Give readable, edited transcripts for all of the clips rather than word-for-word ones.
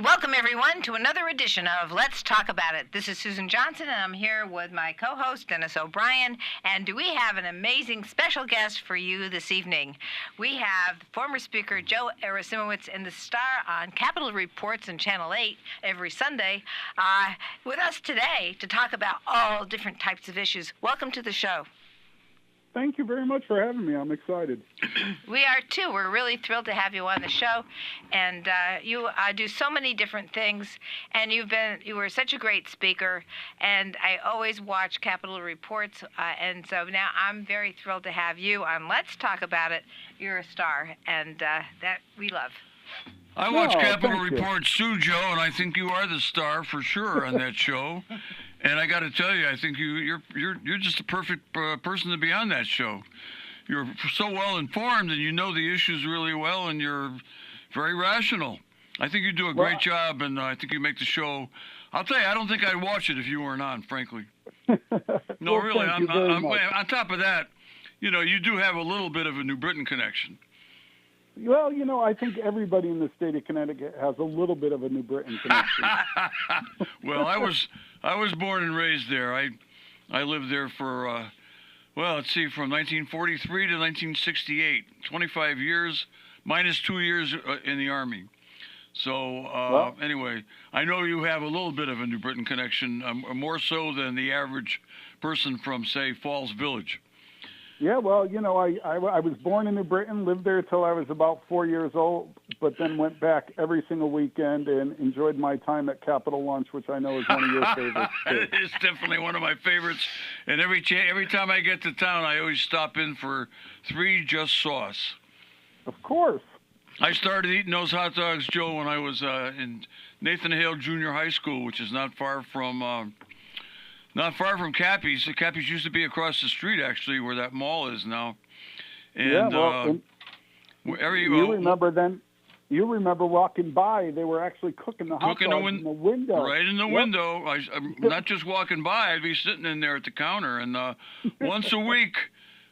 Welcome everyone to another edition of Let's Talk About It. This is Susan Johnson, and I'm here with my co-host Dennis O'Brien. And we have an amazing special guest for you this evening. We have former speaker Joe Arasimowicz in the Star on Capitol Reports and Channel 8 every Sunday with us today to talk about all different types of issues. Welcome to the show. Thank you very much for having me. I'm excited. We are too. We're really thrilled to have you on the show, and you do so many different things. And you were such a great speaker, and I always watch Capitol Reports, and so now I'm very thrilled to have you on Let's Talk About It. You're a star, and that we love. I watch Capitol Reports too, Joe, and I think you are the star for sure on that show. And I got to tell you, I think you're just the perfect person to be on that show. You're so well informed, and you know the issues really well, and you're very rational. I think you do a great job, and I think you make the show. I'll tell you, I don't think I'd watch it if you weren't on, frankly. No, really. On top of that, you do have a little bit of a New Britain connection. Well, I think everybody in the state of Connecticut has a little bit of a New Britain connection. Well, I was born and raised there. I lived there for, let's see, from 1943 to 1968, 25 years, minus 2 years in the Army. So, anyway, I know you have a little bit of a New Britain connection, more so than the average person from, say, Falls Village. Yeah, well, I was born in New Britain, lived there till I was about 4 years old, but then went back every single weekend and enjoyed my time at Capitol Lunch, which I know is one of your favorites. It's definitely one of my favorites. And every time I get to town, I always stop in for 3 Just Sauce. Of course. I started eating those hot dogs, Joe, when I was in Nathan Hale Junior High School, which is not far from Cappy's. Cappy's used to be across the street, actually, where that mall is now. And, you remember walking by, they were actually cooking the hot dogs in the window. Right in the window. I'm not just walking by, I'd be sitting in there at the counter. And once a week,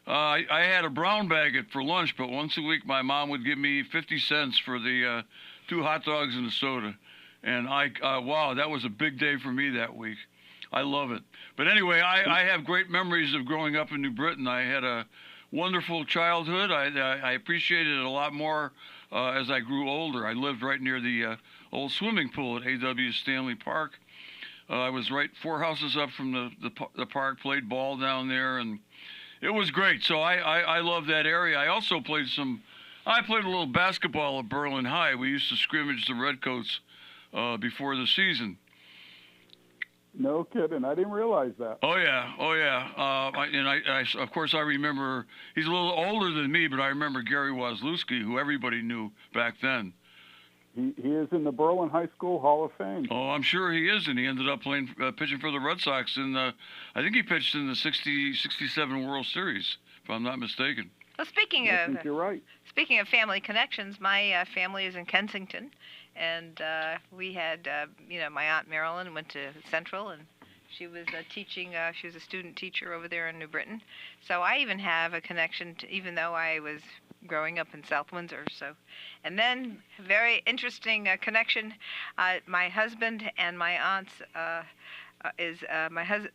I had a brown bag for lunch, but once a week my mom would give me 50 cents for the 2 hot dogs and a soda. And wow, that was a big day for me that week. I love it. But anyway, I have great memories of growing up in New Britain. I had a wonderful childhood. I appreciated it a lot more as I grew older. I lived right near the old swimming pool at A.W. Stanley Park. I was right 4 houses up from the park, played ball down there, and it was great. So I love that area. I also played a little basketball at Berlin High. We used to scrimmage the Redcoats before the season. No kidding. I didn't realize that. Oh, yeah. I of course, I remember, he's a little older than me, but I remember Gary Wazlewski, who everybody knew back then. He is in the Berlin High School Hall of Fame. Oh, I'm sure he is, and he ended up pitching for the Red Sox I think he pitched in the 67 World Series, if I'm not mistaken. Well, I think you're right. Speaking of family connections, my family is in Kensington. And we had, my Aunt Marilyn went to Central, and she was teaching. She was a student teacher over there in New Britain. So I even have a connection to, even though I was growing up in South Windsor. So, and then very interesting connection. My husband and my aunt's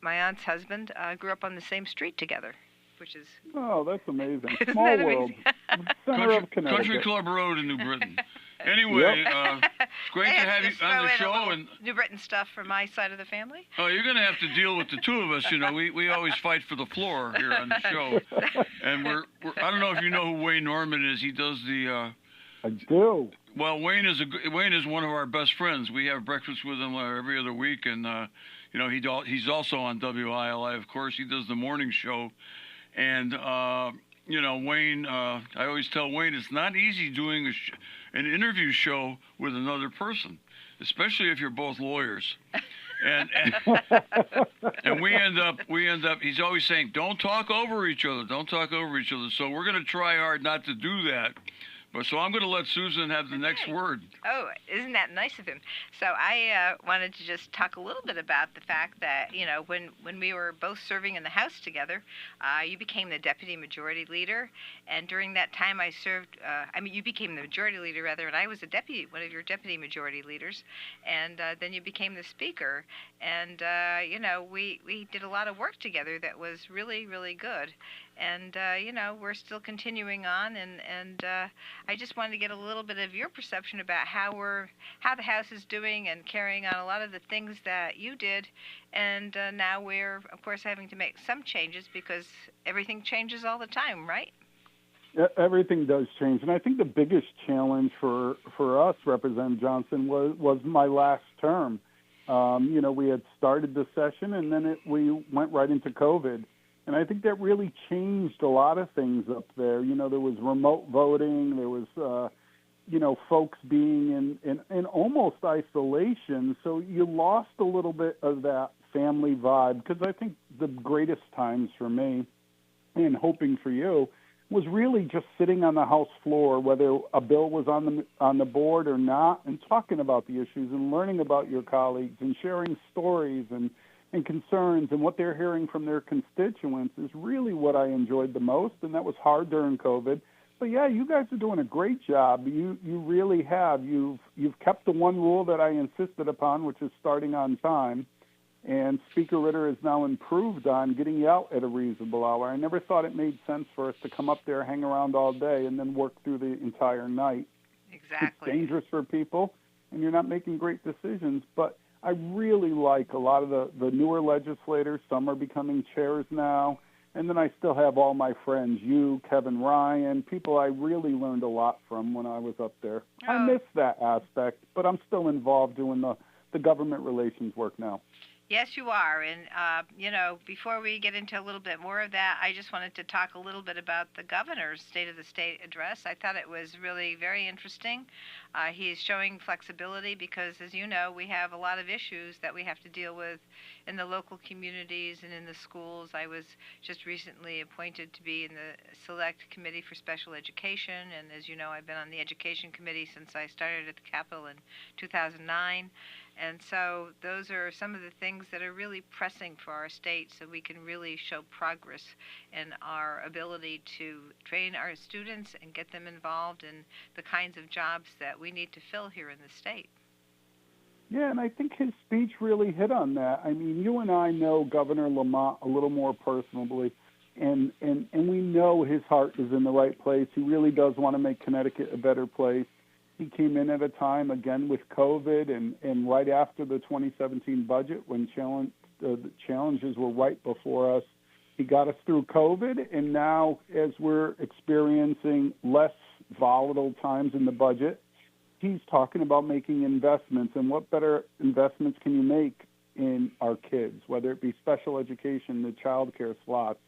my aunt's husband grew up on the same street together, which is that's amazing. Small world. Center of Connecticut. Country Club Road in New Britain. Anyway, it's great to have you on the show. And New Britain stuff from my side of the family. Oh, you're going to have to deal with the two of us. We always fight for the floor here on the show. And I don't know if you know who Wayne Norman is. He does the. I do. Well, Wayne is one of our best friends. We have breakfast with him every other week, and he's also on WILI, of course. He does the morning show, and Wayne. I always tell Wayne it's not easy doing an interview show with another person, especially if you're both lawyers. And we end up. He's always saying, "Don't talk over each other. Don't talk over each other." So we're going to try hard not to do that. But so I'm going to let Susan have the next Okay. word. Oh, isn't that nice of him? So I wanted to just talk a little bit about the fact that, when we were both serving in the House together, you became the deputy majority leader, and during that time I served. You became the majority leader rather, and I was one of your deputy majority leaders, and then you became the speaker, and we did a lot of work together that was really really good, and we're still continuing on, and I just wanted to get a little bit of your perception about how the house is doing and carrying on a lot of the things that you did, and now we're of course having to make some changes because everything changes all the time, right? Everything does change, and I think the biggest challenge for us, Representative Johnson, was my last term. We had started the session, and then we went right into COVID. And I think that really changed a lot of things up there. There was remote voting. There was, folks being in almost isolation. So you lost a little bit of that family vibe, because I think the greatest times for me, and hoping for you, was really just sitting on the House floor, whether a bill was on the board or not, and talking about the issues and learning about your colleagues and sharing stories and concerns and what they're hearing from their constituents is really what I enjoyed the most, and that was hard during COVID. But yeah, you guys are doing a great job. You really have. You've kept the one rule that I insisted upon, which is starting on time. And Speaker Ritter has now improved on getting you out at a reasonable hour. I never thought it made sense for us to come up there, hang around all day, and then work through the entire night. Exactly. It's dangerous for people, and you're not making great decisions. But I really like a lot of the newer legislators. Some are becoming chairs now. And then I still have all my friends, you, Kevin Ryan, people I really learned a lot from when I was up there. Oh. I miss that aspect, but I'm still involved doing the government relations work now. Yes, you are. And, before we get into a little bit more of that, I just wanted to talk a little bit about the governor's State of the State address. I thought it was really very interesting. He's showing flexibility because, as you know, we have a lot of issues that we have to deal with in the local communities and in the schools. I was just recently appointed to be in the Select Committee for Special Education, and as you know, I've been on the Education Committee since I started at the Capitol in 2009. And so those are some of the things that are really pressing for our state, so we can really show progress in our ability to train our students and get them involved in the kinds of jobs that we need to fill here in the state. Yeah, and I think his speech really hit on that. I mean, you and I know Governor Lamont a little more personally, and we know his heart is in the right place. He really does want to make Connecticut a better place. He came in at a time, again, with COVID and right after the 2017 budget when the challenges were right before us. He got us through COVID, and now as we're experiencing less volatile times in the budget, he's talking about making investments. And what better investments can you make in our kids, whether it be special education, the child care slots,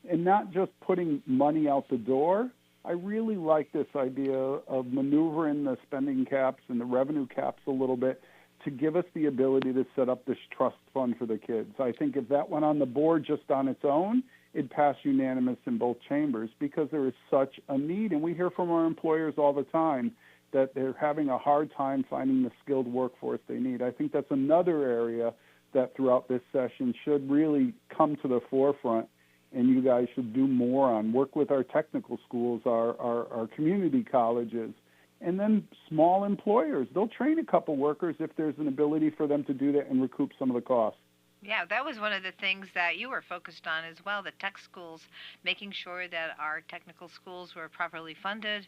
and not just putting money out the door. I really like this idea of maneuvering the spending caps and the revenue caps a little bit to give us the ability to set up this trust fund for the kids. I think if that went on the board just on its own, it'd pass unanimous in both chambers because there is such a need. And we hear from our employers all the time that they're having a hard time finding the skilled workforce they need. I think that's another area that throughout this session should really come to the forefront, and you guys should do more on. Work with our technical schools, our community colleges, and then small employers. They'll train a couple workers if there's an ability for them to do that and recoup some of the costs. Yeah, that was one of the things that you were focused on as well, the tech schools, making sure that our technical schools were properly funded.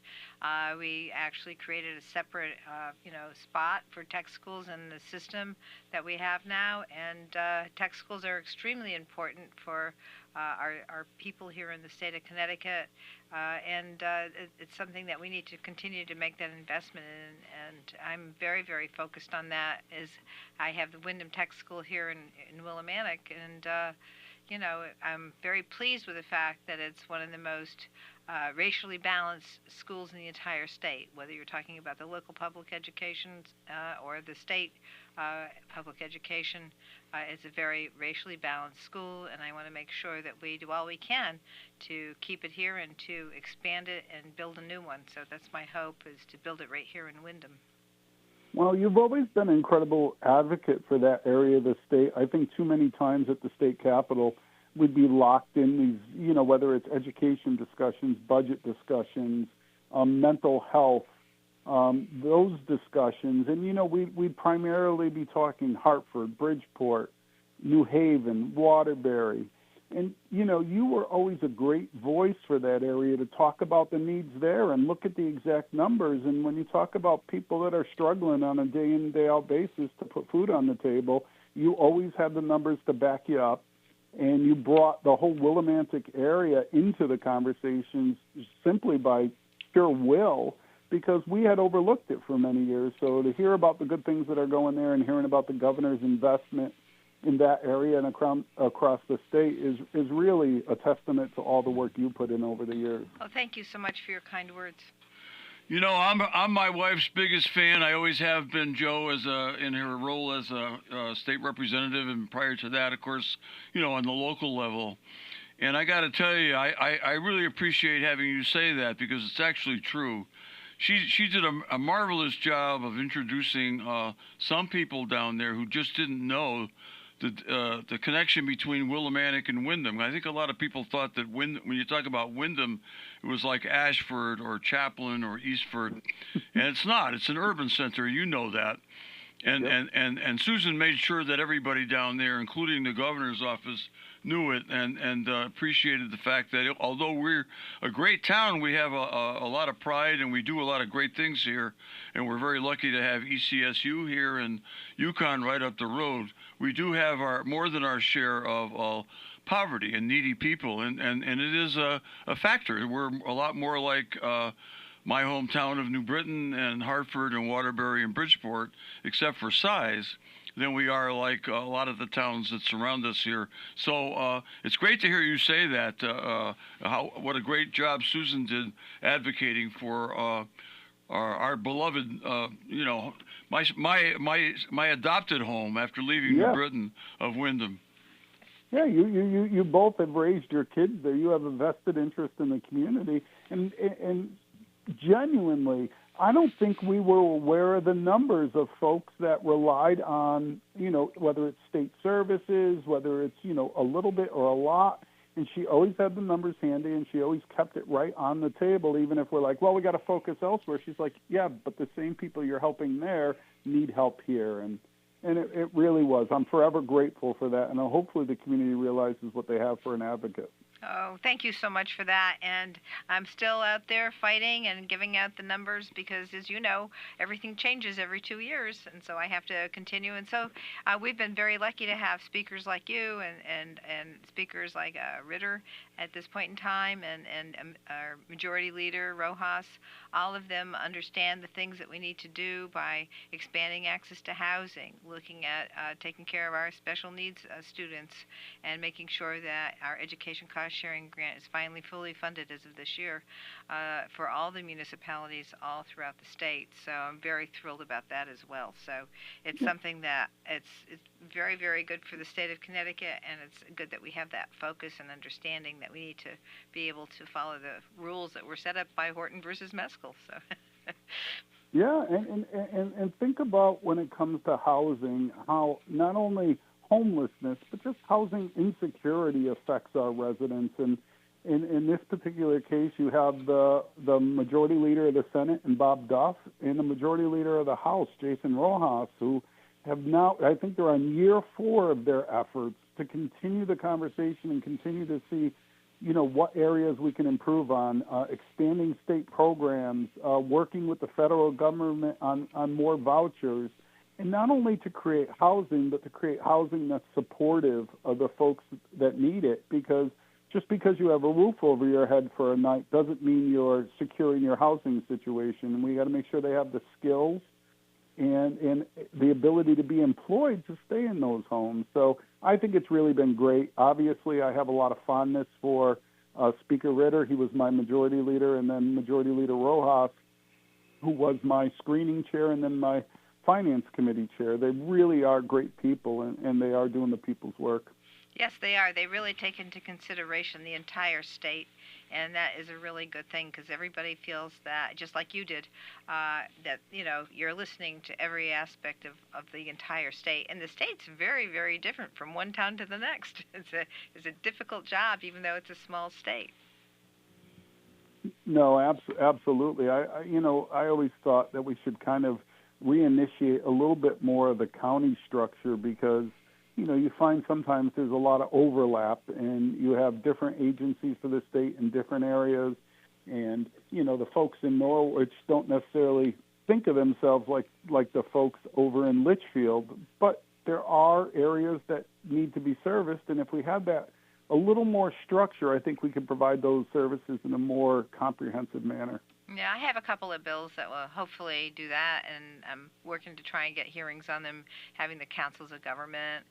We actually created a separate, spot for tech schools in the system that we have now, and tech schools are extremely important for our people here in the state of Connecticut, and it's something that we need to continue to make that investment in, and I'm very, very focused on that. As I have the Wyndham Tech School here in Willimantic, and I'm very pleased with the fact that it's one of the most racially balanced schools in the entire state, whether you're talking about the local public education or the state public education. It's a very racially balanced school, and I want to make sure that we do all we can to keep it here and to expand it and build a new one. So that's my hope, is to build it right here in Windham. Well, you've always been an incredible advocate for that area of the state. I think too many times at the state capitol we'd be locked in these, whether it's education discussions, budget discussions, mental health, those discussions. And, we'd primarily be talking Hartford, Bridgeport, New Haven, Waterbury. And, you were always a great voice for that area to talk about the needs there and look at the exact numbers. And when you talk about people that are struggling on a day-in, day-out basis to put food on the table, you always had the numbers to back you up. And you brought the whole Willimantic area into the conversations simply by pure will, because we had overlooked it for many years. So to hear about the good things that are going there and hearing about the governor's investment in that area and across the state is really a testament to all the work you put in over the years. Oh, thank you so much for your kind words. I'm my wife's biggest fan. I always have been, Joe, in her role as a state representative, and prior to that, of course, on the local level. And I got to tell you, I really appreciate having you say that, because it's actually true. She did a marvelous job of introducing some people down there who just didn't know the connection between Willimantic and Windham. I think a lot of people thought that when you talk about Windham, it was like Ashford or Chaplin or Eastford, and it's not. It's an urban center. You know that. And, yep. and Susan made sure that everybody down there, including the governor's office, knew it and appreciated the fact that although we're a great town, we have a lot of pride and we do a lot of great things here. And we're very lucky to have ECSU here and UConn right up the road. We do have more than our share of poverty and needy people. And it is a factor. We're a lot more like my hometown of New Britain and Hartford and Waterbury and Bridgeport, except for size, than we are like a lot of the towns that surround us here. So it's great to hear you say that, what a great job Susan did advocating for our beloved, my adopted home after leaving New Britain of Windham. Yeah, you both have raised your kids there. You have a vested interest in the community, and genuinely, I don't think we were aware of the numbers of folks that relied on, whether it's state services, whether it's, a little bit or a lot. And she always had the numbers handy, and she always kept it right on the table, even if we're like, well, we got to focus elsewhere. She's like, yeah, but the same people you're helping there need help here. And it really was. I'm forever grateful for that, and hopefully the community realizes what they have for an advocate. Oh, thank you so much for that. And I'm still out there fighting and giving out the numbers because, as you know, everything changes every 2 years. And so I have to continue. And so we've been very lucky to have speakers like you and speakers like Ritter at this point in time, and our majority leader, Rojas. All of them understand the things that we need to do by expanding access to housing, looking at taking care of our special needs students, and making sure that our education cost sharing grant is finally fully funded as of this year for all the municipalities all throughout the state. So I'm very thrilled about that as well. So it's something that it's very, very good for the state of Connecticut, and it's good that we have that focus and understanding that we need to be able to follow the rules that were set up by Horton versus Meskel. So. Yeah, and think about when it comes to housing, how not only homelessness, but just housing insecurity affects our residents. And in this particular case, you have the majority leader of the Senate, and Bob Duff, and the majority leader of the House, Jason Rojas, who have now, I think they're on year 4 of their efforts to continue the conversation and continue to see, what areas we can improve on, expanding state programs, working with the federal government on more vouchers, and not only to create housing, but to create housing that's supportive of the folks that need it, because just because you have a roof over your head for a night doesn't mean you're securing your housing situation. And we got to make sure they have the skills and the ability to be employed to stay in those homes. So I think it's really been great. Obviously, I have a lot of fondness for Speaker Ritter. He was my majority leader, and then Majority Leader Rojas, who was my screening chair, and then my finance committee chair. They really are great people, and they are doing the people's work. Yes, they are. They really take into consideration the entire state, and that is a really good thing because everybody feels that, just like you did, that you're listening to every aspect of the entire state, and the state's very, very different from one town to the next. It's a difficult job, even though it's a small state. No, absolutely. I always thought that we should kind of reinitiate a little bit more of the county structure because you find sometimes there's a lot of overlap, and you have different agencies for the state in different areas, and the folks in Norwich don't necessarily think of themselves like the folks over in Litchfield, but there are areas that need to be serviced, and if we had that a little more structure, I think we could provide those services in a more comprehensive manner. Yeah, I have a couple of bills that will hopefully do that, and I'm working to try and get hearings on them, having the councils of government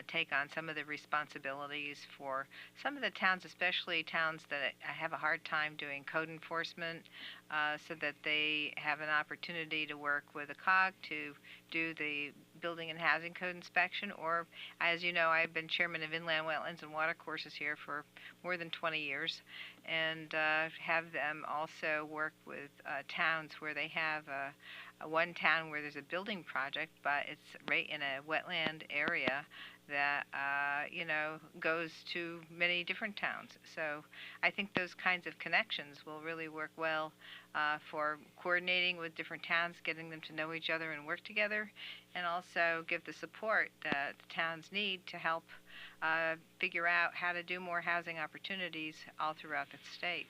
take on some of the responsibilities for some of the towns, especially towns that have a hard time doing code enforcement, so that they have an opportunity to work with a COG to do the building and housing code inspection. Or, as you know, I've been chairman of inland wetlands and water courses here for more than 20 years, and have them also work with towns where they have one town where there's a building project, but it's right in a wetland area that goes to many different towns. So I think those kinds of connections will really work well for coordinating with different towns, getting them to know each other and work together, and also give the support that the towns need to help figure out how to do more housing opportunities all throughout the state.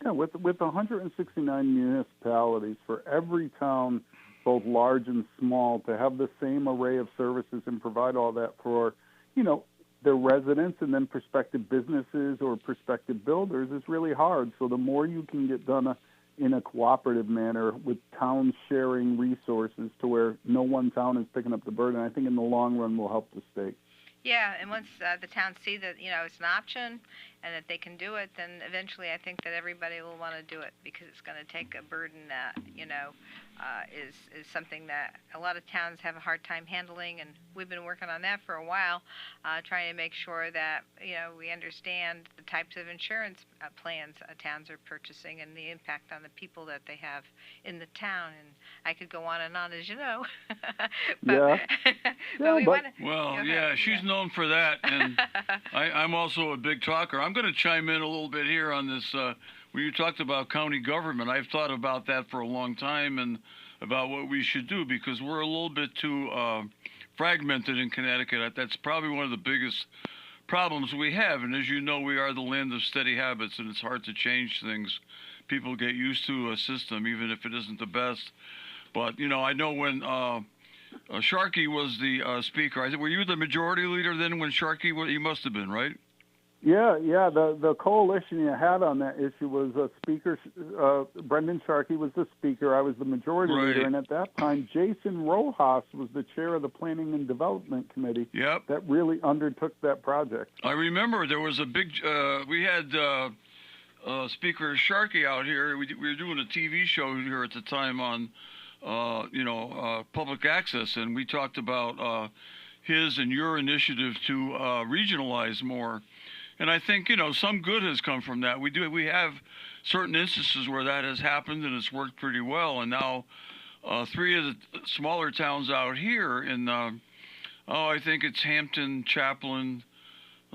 Yeah, with 169 municipalities, for every town, both large and small, to have the same array of services and provide all that for, their residents and then prospective businesses or prospective builders is really hard. So the more you can get done in a cooperative manner with towns sharing resources to where no one town is picking up the burden, I think in the long run will help the state. Yeah, and once the towns see that it's an option and that they can do it, then eventually I think that everybody will want to do it because it's going to take a burden that is something that a lot of towns have a hard time handling, and we've been working on that for a while, trying to make sure that we understand the types of insurance plans towns are purchasing and the impact on the people that they have in the town. And I could go on and on, as you know. But, she's known for that, and I'm also a big talker. I'm going to chime in a little bit here on this. When you talked about county government, I've thought about that for a long time and about what we should do because we're a little bit too fragmented in Connecticut. That's probably one of the biggest problems we have. And as you know, we are the land of steady habits, and it's hard to change things. People get used to a system, even if it isn't the best. But, I know when Sharkey was the speaker, I think, were you the majority leader then when Sharkey, you must have been, right? Yeah. The coalition you had on that issue was Speaker Brendan Sharkey was the speaker. I was the majority leader, and at that time, Jason Rojas was the chair of the Planning and Development Committee. Yep. That really undertook that project. I remember there was a big. We had Speaker Sharkey out here. We were doing a TV show here at the time on, public access, and we talked about his and your initiative to regionalize more. And I think, some good has come from that. We have certain instances where that has happened and it's worked pretty well. And now 3 of the smaller towns out here in, I think it's Hampton, Chaplin,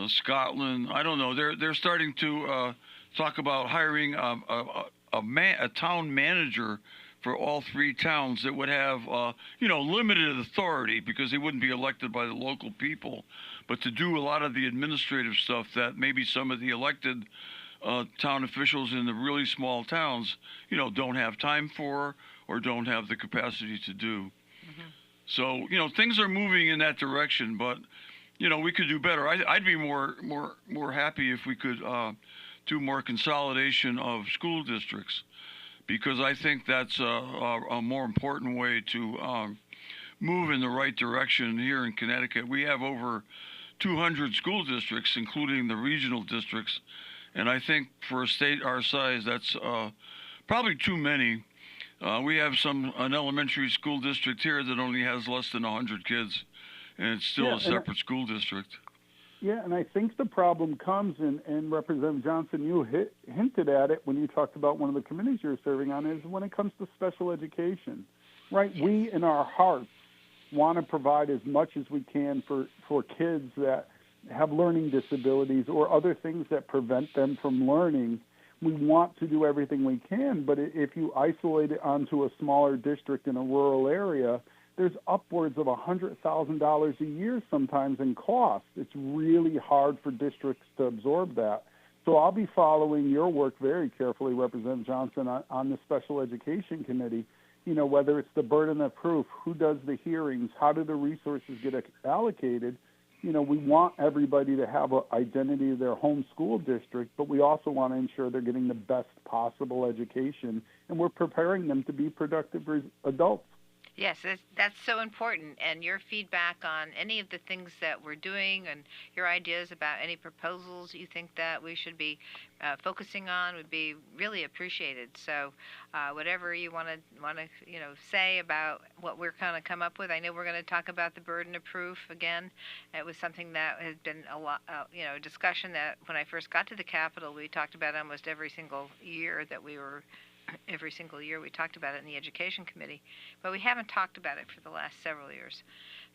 Scotland. I don't know. They're starting to talk about hiring a town manager for all 3 towns that would have, limited authority because they wouldn't be elected by the local people, but to do a lot of the administrative stuff that maybe some of the elected town officials in the really small towns, don't have time for or don't have the capacity to do. Mm-hmm. So, things are moving in that direction, but, we could do better. I'd be more happy if we could do more consolidation of school districts, because I think that's a more important way to move in the right direction here in Connecticut. We have over 200 school districts, including the regional districts, and I think for a state our size, that's probably too many. We have an elementary school district here that only has less than 100 kids, and it's still a separate school district. Yeah, and I think the problem comes, and Representative Johnson, you hinted at it when you talked about one of the committees you're serving on, is when it comes to special education, right? Yes. We, in our hearts, want to provide as much as we can for kids that have learning disabilities or other things that prevent them from learning. We want to do everything we can, but if you isolate it onto a smaller district in a rural area, there's upwards of $100,000 a year sometimes in cost. It's really hard for districts to absorb that. So I'll be following your work very carefully, Representative Johnson, on the Special Education Committee. You know, whether it's the burden of proof, who does the hearings, how do the resources get allocated. You know, we want everybody to have an identity of their home school district, but we also want to ensure they're getting the best possible education, and we're preparing them to be productive adults. Yes, that's so important. And your feedback on any of the things that we're doing and your ideas about any proposals you think that we should be focusing on would be really appreciated. So whatever you want to say about what we're going to come up with. I know we're going to talk about the burden of proof again. It was something that has been a lot, discussion that when I first got to the Capitol, we talked about almost every single year we talked about it in the Education Committee, but we haven't talked about it for the last several years.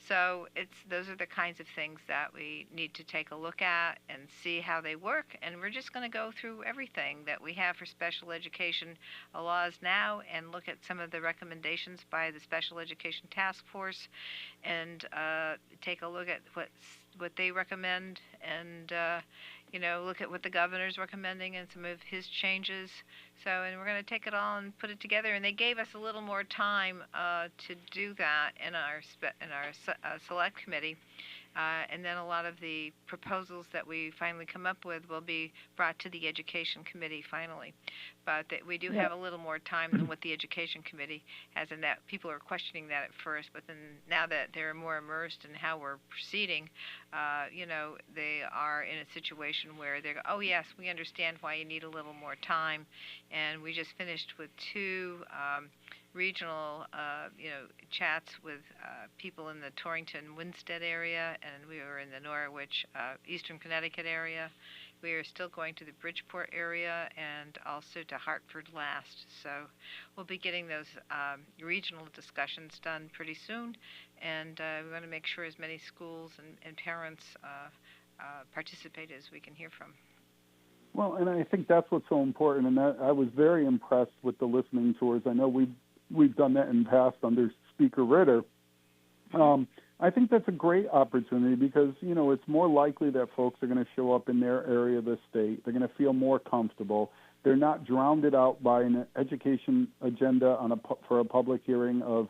So those are the kinds of things that we need to take a look at and see how they work, and we're just going to go through everything that we have for special education laws now and look at some of the recommendations by the Special Education Task Force and take a look at what they recommend and look at what the governor's recommending and some of his changes. And we're going to take it all and put it together. And they gave us a little more time to do that in our select committee. And then a lot of the proposals that we finally come up with will be brought to the Education Committee finally. But we do have a little more time than what the Education Committee has, and that people are questioning that at first. But then now that they're more immersed in how we're proceeding, they are in a situation where they go, oh, yes, we understand why you need a little more time. And we just finished with two regional, chats with people in the Torrington-Winstead area, and we were in the Norwich, Eastern Connecticut area. We are still going to the Bridgeport area and also to Hartford last. So we'll be getting those regional discussions done pretty soon, and we want to make sure as many schools and parents participate as we can hear from. Well, and I think that's what's so important, and I was very impressed with the listening tours. I know we've done that in the past under Speaker Ritter. I think that's a great opportunity because, it's more likely that folks are going to show up in their area of the state. They're going to feel more comfortable. They're not drowned out by an education agenda for a public hearing of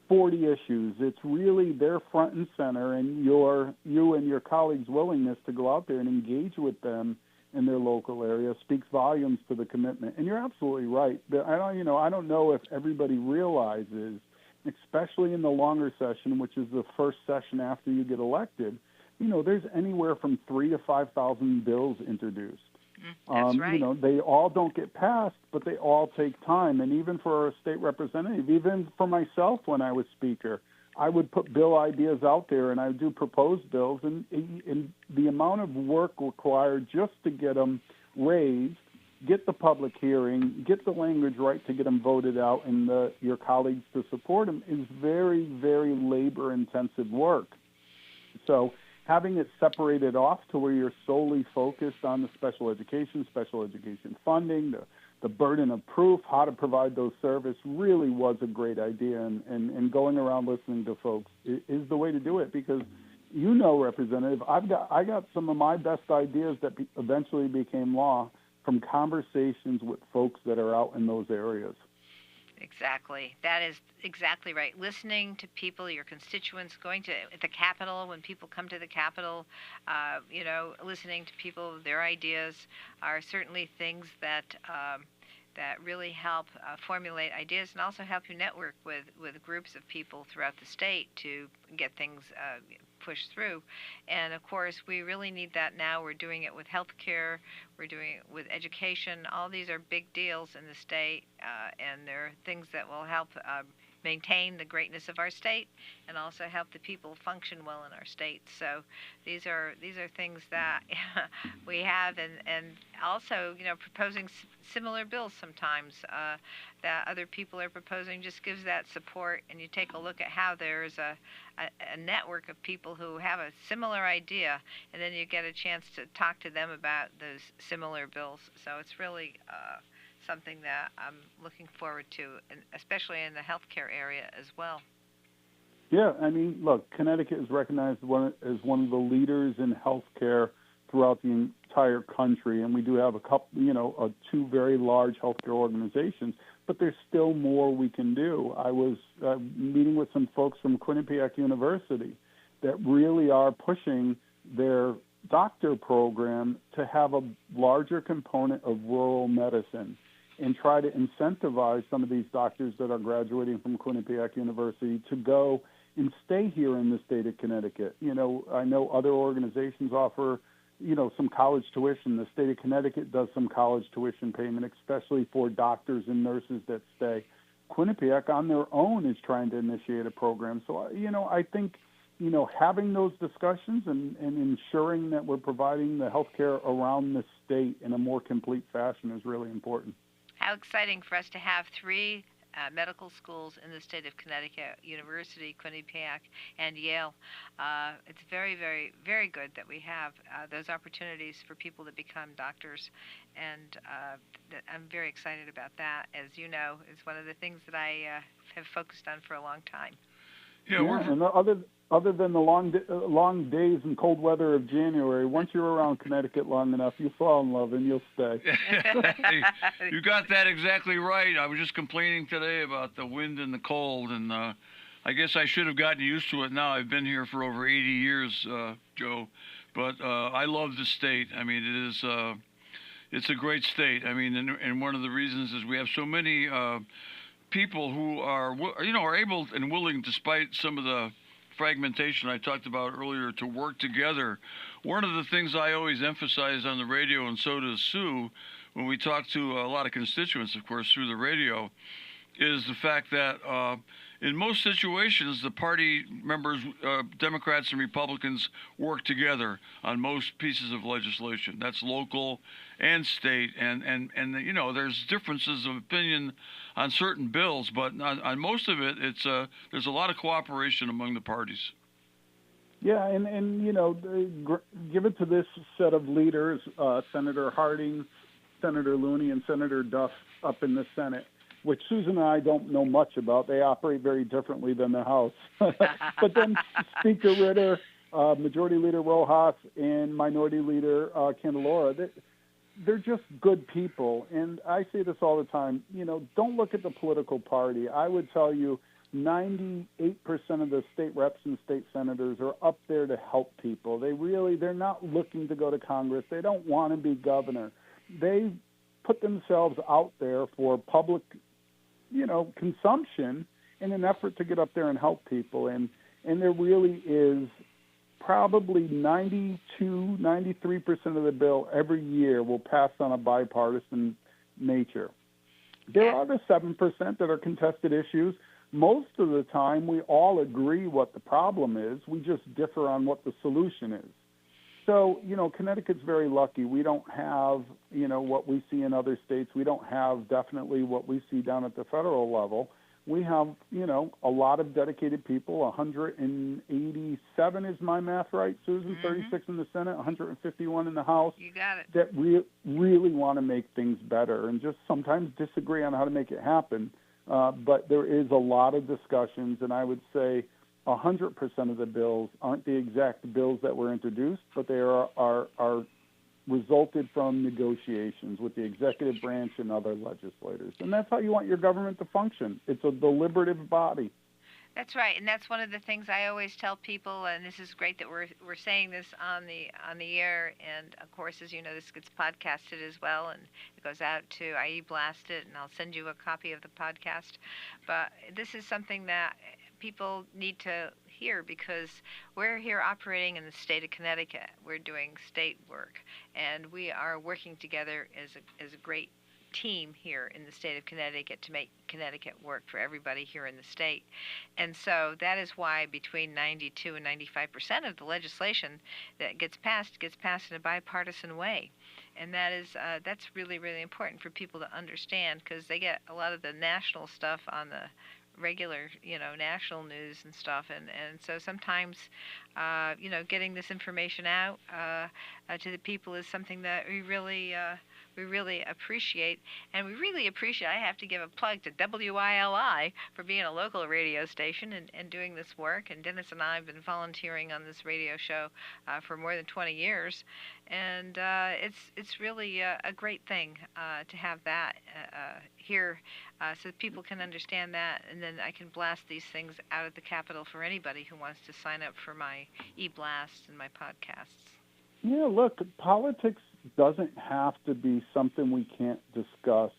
40 issues. It's really their front and center, and you and your colleagues' willingness to go out there and engage with them in their local area speaks volumes to the commitment. And you're absolutely right. I don't know if everybody realizes, especially in the longer session, which is the first session after you get elected, there's anywhere from 3,000 to 5,000 bills introduced. That's right. They all don't get passed, but they all take time. And even for a state representative, even for myself when I was speaker, I would put bill ideas out there, and I would do proposed bills, and the amount of work required just to get them raised, get the public hearing, get the language right to get them voted out, and your colleagues to support them is very, very labor-intensive work. So having it separated off to where you're solely focused on the special education funding, the burden of proof, how to provide those services really was a great idea. And going around listening to folks is the way to do it because, Representative, I got some of my best ideas that eventually became law from conversations with folks that are out in those areas. Exactly. That is exactly right. Listening to people, your constituents, going to the Capitol, when people come to the Capitol, listening to people, their ideas are certainly things that that really help formulate ideas and also help you network with groups of people throughout the state to get things pushed through. And of course, we really need that now. We're doing it with healthcare, we're doing it with education. All these are big deals in the state, and they're things that will help maintain the greatness of our state and also help the people function well in our state. So these are things that we have, and also, you know, proposing similar bills sometimes that other people are proposing just gives that support. And you take a look at how there's a network of people who have a similar idea, and then you get a chance to talk to them about those similar bills. So it's really something that I'm looking forward to, and especially in the healthcare area as well. Yeah, I mean, look, Connecticut is recognized as one of the leaders in healthcare throughout the entire country, and we do have a couple, you know, two very large healthcare organizations, but there's still more we can do. I was meeting with some folks from Quinnipiac University that really are pushing their doctor program to have a larger component of rural medicine and try to incentivize some of these doctors that are graduating from Quinnipiac University to go and stay here in the state of Connecticut. You know, I know other organizations offer, you know, some college tuition. The state of Connecticut does some college tuition payment, especially for doctors and nurses that stay. Quinnipiac on their own is trying to initiate a program. So, you know, I think, you know, having those discussions and ensuring that we're providing the health care around the state in a more complete fashion is really important. How exciting for us to have three medical schools in the state of Connecticut: University, Quinnipiac, and Yale. It's very, very, very good that we have those opportunities for people to become doctors, and I'm very excited about that. As you know, it's one of the things that I have focused on for a long time. Yeah, and other than the long days and cold weather of January, once you're around Connecticut long enough, you fall in love and you'll stay. You got that exactly right. I was just complaining today about the wind and the cold, and I guess I should have gotten used to it now. I've been here for over 80 years, Joe, but I love the state. I mean, it's a great state. I mean, and one of the reasons is we have so many people who are, you know, are able and willing, despite some of the fragmentation I talked about earlier, to work together. One of the things I always emphasize on the radio, and so does Sue, when we talk to a lot of constituents, of course, through the radio, is the fact that in most situations, the party members, Democrats and Republicans, work together on most pieces of legislation. That's local and state, and you know, there's differences of opinion on certain bills, but on most of it, it's there's a lot of cooperation among the parties. Yeah, and you know, give it to this set of leaders, Senator Harding, Senator Looney, and Senator Duff up in the Senate, which Susan and I don't know much about. They operate very differently than the House. But then Speaker Ritter, Majority Leader Rojas, and Minority Leader Candelora, they're just good people. And I say this all the time, you know, don't look at the political party. I would tell you 98% of the state reps and state senators are up there to help people. They're not looking to go to Congress. They don't want to be governor. They put themselves out there for public, you know, consumption in an effort to get up there and help people. And there really is probably 93% of the bill every year will pass on a bipartisan nature. There are the 7% that are contested issues. Most of the time, we all agree what the problem is. We just differ on what the solution is. So, you know, Connecticut's very lucky. We don't have, you know, what we see in other states. We don't have definitely what we see down at the federal level. We have, you know, a lot of dedicated people, 187 is my math right, Susan, mm-hmm. 36 in the Senate, 151 in the House. You got it. That really want to make things better and just sometimes disagree on how to make it happen. But there is a lot of discussions, and I would say 100% of the bills aren't the exact bills that were introduced, but they are resulted from negotiations with the executive branch and other legislators. And that's how you want your government to function. It's a deliberative body. That's right, and that's one of the things I always tell people. And this is great that we're saying this on the air. And of course, as you know, this gets podcasted as well, and it goes out to IE Blast It, and I'll send you a copy of the podcast. But this is something that people need to hear because we're here operating in the state of Connecticut. We're doing state work, and we are working together as a great team here in the state of Connecticut to make Connecticut work for everybody here in the state. And so that is why between 92 and 95% of the legislation that gets passed in a bipartisan way. And that's really, really important for people to understand because they get a lot of the national stuff on the regular, national news and stuff, and so sometimes, getting this information out to the people is something that we really appreciate, and we really appreciate. I have to give a plug to WILI for being a local radio station and doing this work. And Dennis and I have been volunteering on this radio show for more than 20 years, and it's really a great thing to have that here so that people can understand that, and then I can blast these things out at the Capitol for anybody who wants to sign up for my e-blasts and my podcasts. Yeah, look, politics doesn't have to be something we can't discuss,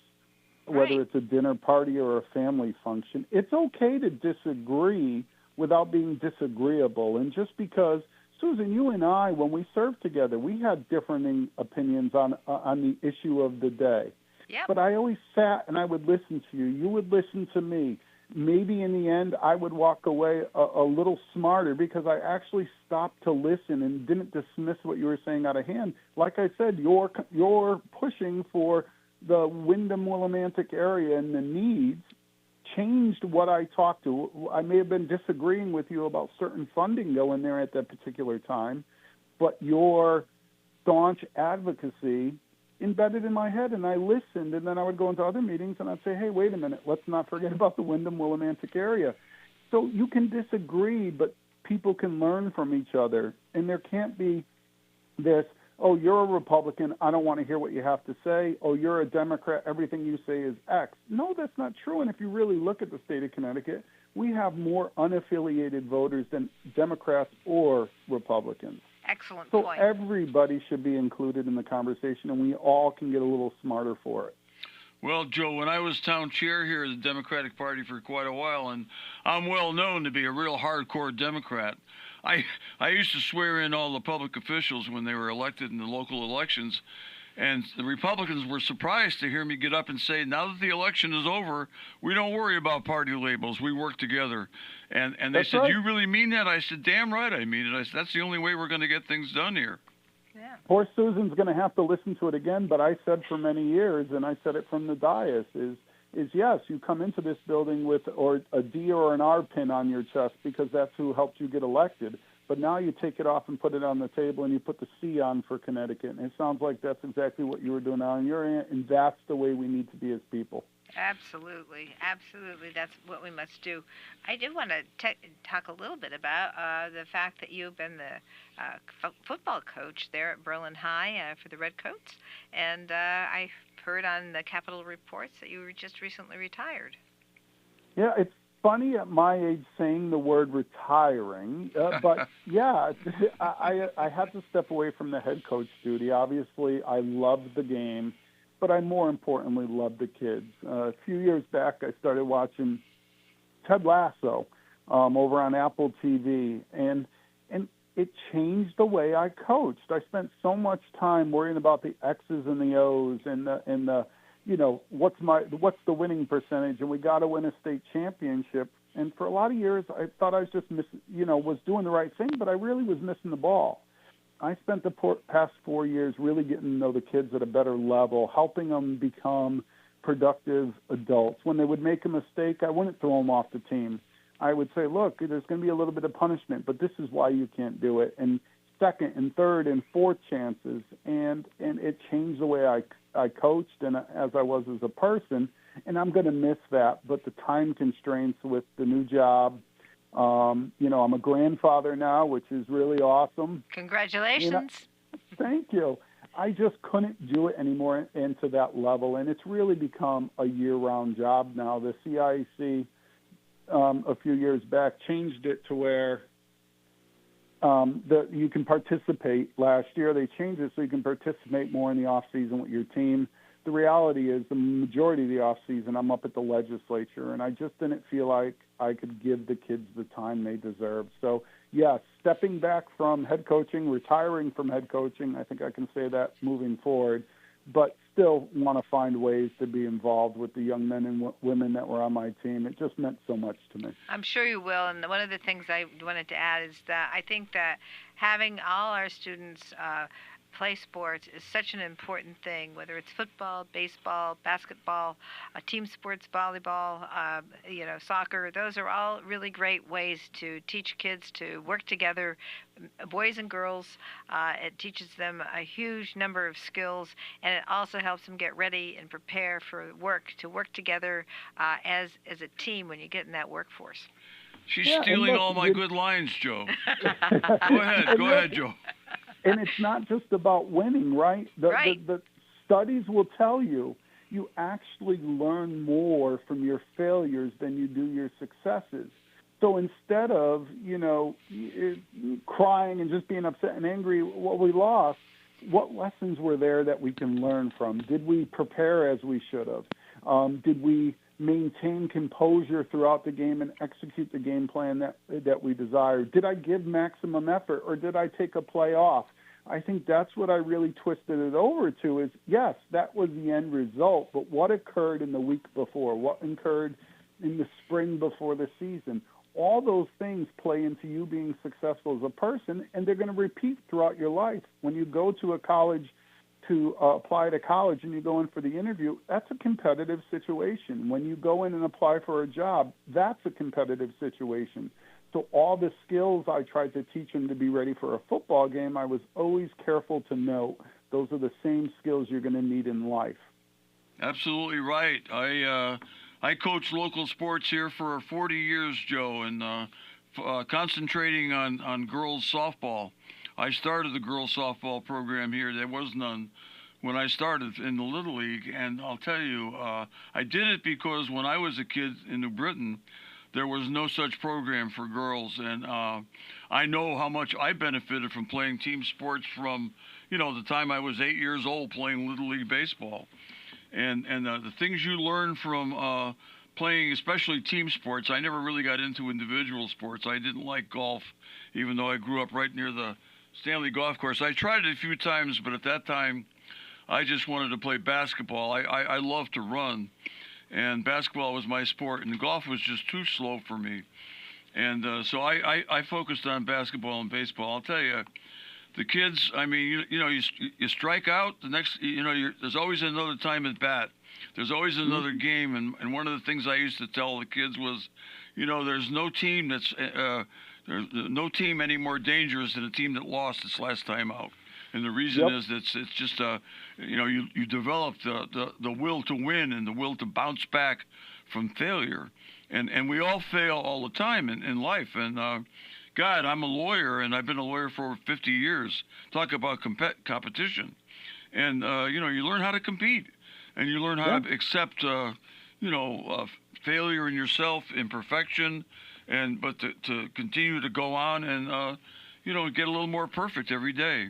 whether it's a dinner party or a family function. It's okay to disagree without being disagreeable. And just because, Susan, you and I, when we served together, we had differing opinions on the issue of the day. Yep. But I always sat and I would listen to you. You would listen to me. Maybe in the end I would walk away a little smarter because I actually stopped to listen and didn't dismiss what you were saying out of hand. Like I said, you're pushing for the Windham-Willimantic area and the needs changed what I talked to. I may have been disagreeing with you about certain funding going there at that particular time, but your staunch advocacy embedded in my head, and I listened, and then I would go into other meetings, and I'd say, hey, wait a minute, let's not forget about the Windham-Willimantic area. So you can disagree, but people can learn from each other, and there can't be this, oh, you're a Republican, I don't want to hear what you have to say, oh, you're a Democrat, everything you say is X. No, that's not true, and if you really look at the state of Connecticut, we have more unaffiliated voters than Democrats or Republicans. Excellent so point. So everybody should be included in the conversation, and we all can get a little smarter for it. Well, Joe, when I was town chair here at the Democratic Party for quite a while, and I'm well known to be a real hardcore Democrat, I used to swear in all the public officials when they were elected in the local elections, and the Republicans were surprised to hear me get up and say, now that the election is over, we don't worry about party labels. We work together. And they That's said, right. you really mean that? I said, damn right I mean it. I said, that's the only way we're going to get things done here. Yeah. Poor Susan's going to have to listen to it again, but I said for many years, and I said it from the dais, is yes, you come into this building with or a D or an R pin on your chest because that's who helped you get elected. But now you take it off and put it on the table, and you put the C on for Connecticut. And it sounds like that's exactly what you were doing now, and that's the way we need to be as people. Absolutely. That's what we must do. I do want to talk a little bit about the fact that you've been the football coach there at Berlin High for the Redcoats, and I've heard on the Capitol Reports that you were just recently retired. Yeah, it's funny at my age saying the word retiring, but yeah, I had to step away from the head coach duty. Obviously, I loved the game, but I more importantly loved the kids. A few years back, I started watching Ted Lasso over on Apple TV, and it changed the way I coached. I spent so much time worrying about the X's and the O's and the what's the winning percentage, and we got to win a state championship. And for a lot of years, I thought I was just was doing the right thing, but I really was missing the ball. I spent the past 4 years really getting to know the kids at a better level, helping them become productive adults. When they would make a mistake, I wouldn't throw them off the team. I would say, look, there's going to be a little bit of punishment, but this is why you can't do it. And second and third and fourth chances, and it changed the way I coached and as I was as a person, and I'm going to miss that. But the time constraints with the new job, I'm a grandfather now, which is really awesome. Congratulations. Thank you. I just couldn't do it anymore and to that level, and it's really become a year-round job now. The CIAC a few years back, changed it to where you can participate. Last year they changed it so you can participate more in the off season with your team. The reality is the majority of the off season I'm up at the legislature, and I just didn't feel like I could give the kids the time they deserve. So yes, stepping back from head coaching, retiring from head coaching, I think I can say that moving forward, but still want to find ways to be involved with the young men and women that were on my team. It just meant so much to me. I'm sure you will. And one of the things I wanted to add is that I think that having all our students play sports is such an important thing, whether it's football, baseball, basketball, team sports, volleyball, soccer. Those are all really great ways to teach kids to work together, boys and girls. It teaches them a huge number of skills, and it also helps them get ready and prepare for work, to work together as a team when you get in that workforce. She's stealing all my good lines, Joe. Go ahead, Joe. And it's not just about winning, right? The studies will tell you actually learn more from your failures than you do your successes. So instead of, crying and just being upset and angry, well, we lost, what lessons were there that we can learn from? Did we prepare as we should have? Did we maintain composure throughout the game and execute the game plan that we desired? Did I give maximum effort, or did I take a play off? I think that's what I really twisted it over to is, yes, that was the end result, but what occurred in the week before? What occurred in the spring before the season? All those things play into you being successful as a person, and they're going to repeat throughout your life. When you go to a college to apply to college and you go in for the interview, that's a competitive situation. When you go in and apply for a job, that's a competitive situation. So all the skills I tried to teach them to be ready for a football game, I was always careful to note those are the same skills you're going to need in life. Absolutely right. I coached local sports here for 40 years, Joe, and concentrating on girls softball. I started the girls softball program here. There was none when I started in the Little League, and I'll tell you, I did it because when I was a kid in New Britain, there was no such program for girls, and I know how much I benefited from playing team sports from, the time I was 8 years old playing Little League baseball. And the things you learn from playing, especially team sports, I never really got into individual sports. I didn't like golf, even though I grew up right near the Stanley Golf Course. I tried it a few times, but at that time, I just wanted to play basketball. I love to run, and basketball was my sport, and golf was just too slow for me. And so I focused on basketball and baseball. I'll tell you, the kids, I mean, you strike out, the next, there's always another time at bat. There's always another game, and one of the things I used to tell the kids was, there's no team there's no team any more dangerous than a team that lost its last time out. And the reason is it's just you develop the will to win and the will to bounce back from failure, and we all fail all the time in life. And God, I'm a lawyer, and I've been a lawyer for over 50 years. Talk about competition, and you learn how to compete, and you learn how to accept failure in yourself, imperfection, but to continue to go on and get a little more perfect every day.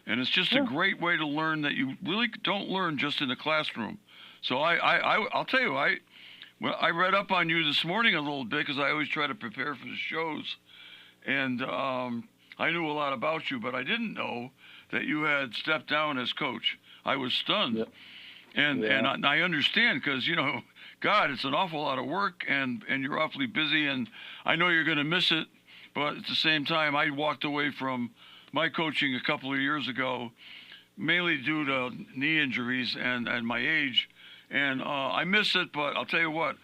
And it's just a great way to learn that you really don't learn just in the classroom. So I'll tell you, I read up on you this morning a little bit because I always try to prepare for the shows. And I knew a lot about you, but I didn't know that you had stepped down as coach. I was stunned. Yep. And I understand because, God, it's an awful lot of work and you're awfully busy. And I know you're going to miss it. But at the same time, I walked away from my coaching a couple of years ago, mainly due to knee injuries and my age. And I miss it, but I'll tell you what,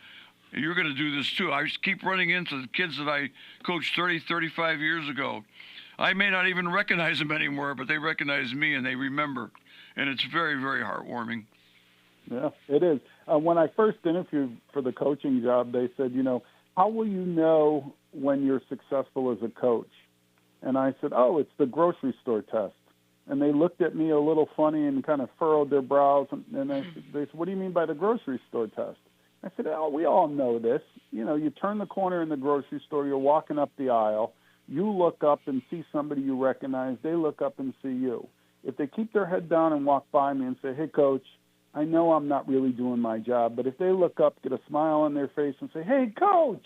you're going to do this too. I just keep running into the kids that I coached 30, 35 years ago. I may not even recognize them anymore, but they recognize me and they remember. And it's very, very heartwarming. Yeah, it is. When I first interviewed for the coaching job, they said, how will you know when you're successful as a coach? And I said, it's the grocery store test. And they looked at me a little funny and kind of furrowed their brows. And they said, what do you mean by the grocery store test? I said, oh, we all know this. You know, you turn the corner in the grocery store, you're walking up the aisle, you look up and see somebody you recognize, they look up and see you. If they keep their head down and walk by me and say, hey, Coach, I know I'm not really doing my job, but if they look up, get a smile on their face and say, hey, Coach,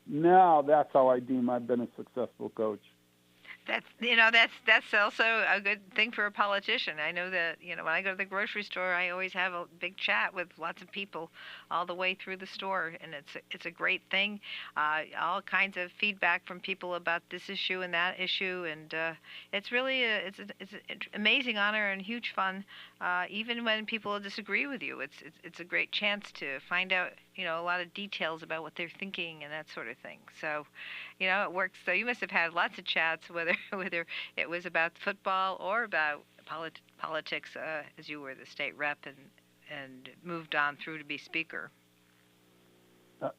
now that's how I deem I've been a successful coach. That's also a good thing for a politician. I know that when I go to the grocery store, I always have a big chat with lots of people all the way through the store, and it's a great thing. All kinds of feedback from people about this issue and that issue, and it's really it's an amazing honor and huge fun. Even when people disagree with you, it's a great chance to find out a lot of details about what they're thinking and that sort of thing. So, it works. So you must have had lots of chats, whether it was about football or about politics, as you were the state rep and moved on through to be speaker.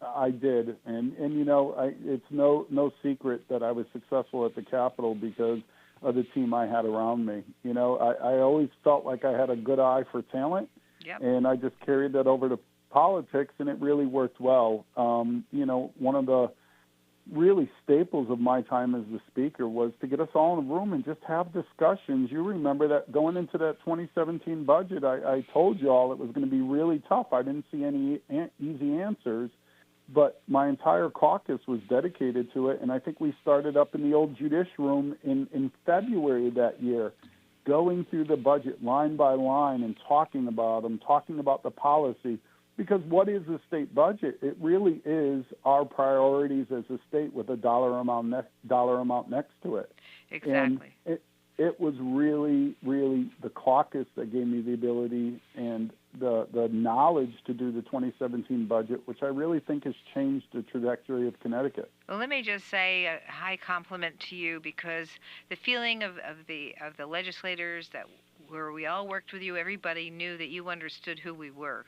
I did, and it's no secret that I was successful at the Capitol because of the team I had around me. I always felt like I had a good eye for talent, yep. And I just carried that over to politics, and it really worked well. One of the really staples of my time as the speaker was to get us all in a room and just have discussions. You remember that going into that 2017 budget, I told you all it was going to be really tough. I didn't see any easy answers, but my entire caucus was dedicated to it, and I think we started up in the old Judish room in February that year, going through the budget line by line and talking about them, talking about the policy. Because what is the state budget? It really is our priorities as a state with a dollar amount next to it. Exactly. And it was really, really the caucus that gave me the ability and the knowledge to do the 2017 budget, which I really think has changed the trajectory of Connecticut. Well, let me just say a high compliment to you, because the feeling of the legislators where we all worked with you, everybody knew that you understood who we were.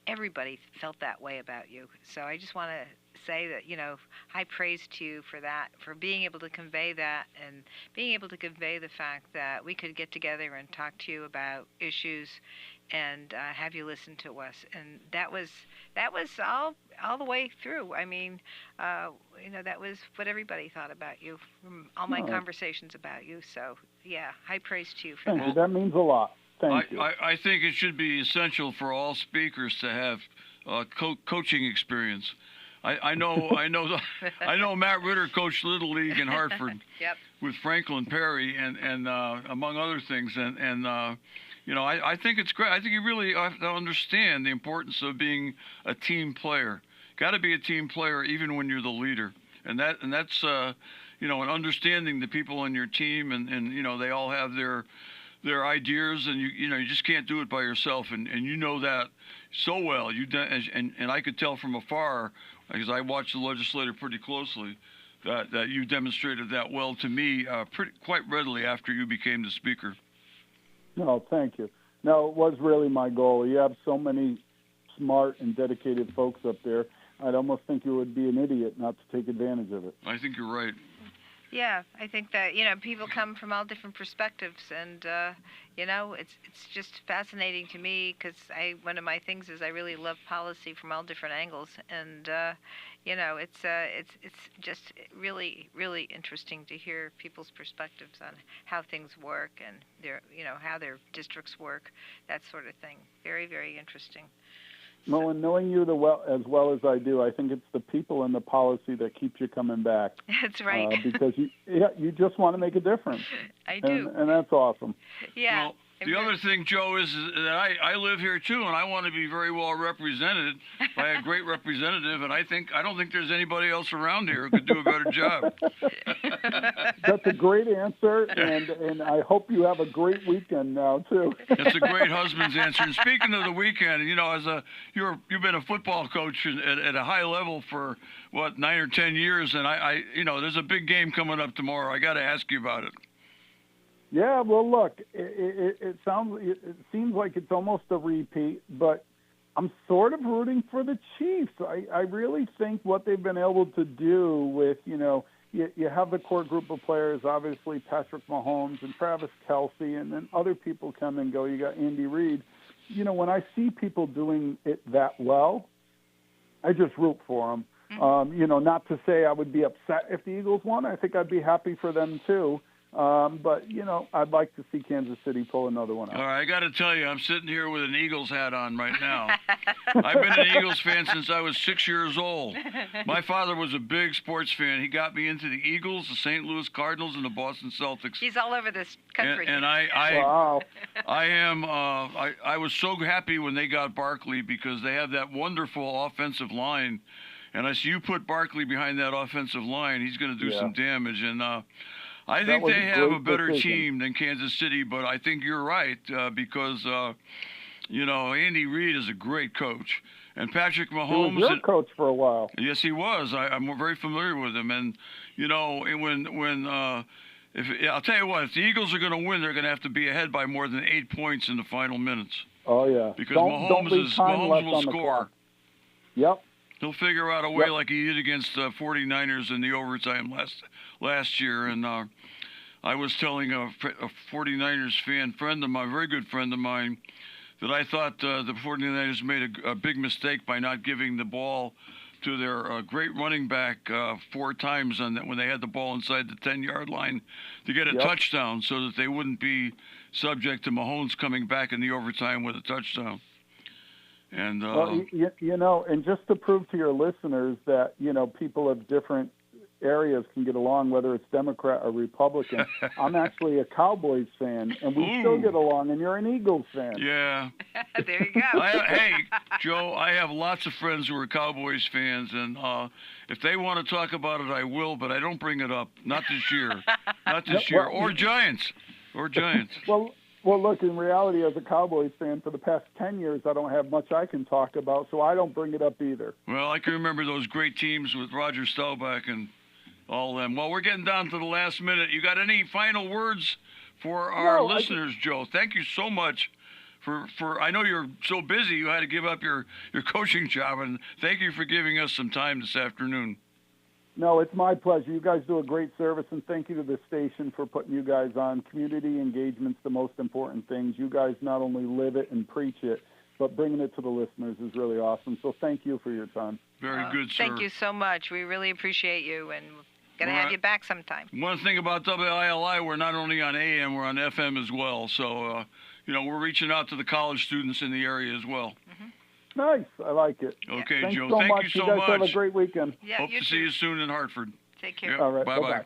Everybody felt that way about you. So I just want to say that, high praise to you for that, for being able to convey that and being able to convey the fact that we could get together and talk to you about issues and have you listen to us. And that was all the way through. I mean, that was what everybody thought about you from all my conversations about you. So, yeah, high praise to you for that. That means a lot. Thank you. I think it should be essential for all speakers to have coaching experience. I know Matt Ritter coached Little League in Hartford yep. with Franklin Perry and among other things. I think it's great. I think you really have to understand the importance of being a team player. Got to be a team player even when you're the leader. And that's and understanding the people in your team and they all have their ideas, and you just can't do it by yourself, and you know that so well. And I could tell from afar, because I watched the legislator pretty closely, that you demonstrated that well to me quite readily after you became the speaker. No, thank you. No, it was really my goal. You have so many smart and dedicated folks up there. I'd almost think you would be an idiot not to take advantage of it. I think you're right. Yeah, I think that people come from all different perspectives, and it's just fascinating to me, because one of my things is I really love policy from all different angles, and it's just really, really interesting to hear people's perspectives on how things work and how their districts work, that sort of thing. Very, very interesting. No, and knowing you as well as I do, I think it's the people and the policy that keeps you coming back. That's right. Because you just want to make a difference. I do. And that's awesome. Yeah. Well, the other thing, Joe, is that I live here too, and I want to be very well represented by a great representative, and I don't think there's anybody else around here who could do a better job. That's a great answer, and I hope you have a great weekend now too. It's a great husband's answer. And speaking of the weekend, you've been a football coach at a high level for 9 or 10 years, and I there's a big game coming up tomorrow. I got to ask you about it. Yeah, well, look, it seems like it's almost a repeat, but I'm sort of rooting for the Chiefs. I really think what they've been able to do with, you have the core group of players, obviously Patrick Mahomes and Travis Kelce, and then other people come and go. You got Andy Reid. When I see people doing it that well, I just root for them. You know, not to say I would be upset if the Eagles won. I think I'd be happy for them too. But, you know, I'd like to see Kansas City pull another one out. All right, I got to tell you, I'm sitting here with an Eagles hat on right now. I've been an Eagles fan since I was 6 years old. My father was a big sports fan. He got me into the Eagles, the St. Louis Cardinals, and the Boston Celtics. He's all over this country. And Wow. I was so happy when they got Barkley because they have that wonderful offensive line. And I said, you put Barkley behind that offensive line, he's going to do some damage. And I think they have a better team than Kansas City, but I think you're right because, you know, Andy Reid is a great coach. And Patrick Mahomes. He was your coach for a while. Yes, he was. I'm very familiar with him. And, you know, I'll tell you what, if the Eagles are going to win, they're going to have to be ahead by more than 8 points in the final minutes. Oh, yeah. Because Mahomes will score. Yep. He'll figure out a way like he did against the 49ers in the overtime last year. And I was telling a 49ers friend of mine, a very good friend of mine, that I thought the 49ers made a big mistake by not giving the ball to their great running back 4 times when they had the ball inside the 10-yard line to get a touchdown so that they wouldn't be subject to Mahomes coming back in the overtime with a touchdown. And well, you know, and just to prove to your listeners that, you know, people of different areas can get along, whether it's Democrat or Republican. I'm actually a Cowboys fan, and we still get along, and you're an Eagles fan. Yeah. There you go. Hey, Joe, I have lots of friends who are Cowboys fans, and if they want to talk about it, I will, but I don't bring it up. Not this year. Not this year. Or Giants. Or Giants. Well, look, in reality, as a Cowboys fan, for the past 10 years, I don't have much I can talk about, so I don't bring it up either. Well, I can remember those great teams with Roger Staubach and all them. Well, we're getting down to the last minute. You got any final words for our listeners, Joe? Thank you so much for I know you're so busy you had to give up your coaching job, and thank you for giving us some time this afternoon. No, it's my pleasure. You guys do a great service, and thank you to the station for putting you guys on. Community engagement's the most important thing. You guys not only live it and preach it, but bringing it to the listeners is really awesome. So thank you for your time. Very good, sir. Thank you so much. We really appreciate you, and we're going to have you back sometime. One thing about WILI, we're not only on AM, we're on FM as well. So, you know, we're reaching out to the college students in the area as well. Mm-hmm. Nice. I like it. Okay, Thanks Joe. So Thank much. you so guys much. Have a great weekend. Yeah, Hope to see you soon in Hartford. Take care. Yep. All right. Bye-bye. Bye-bye.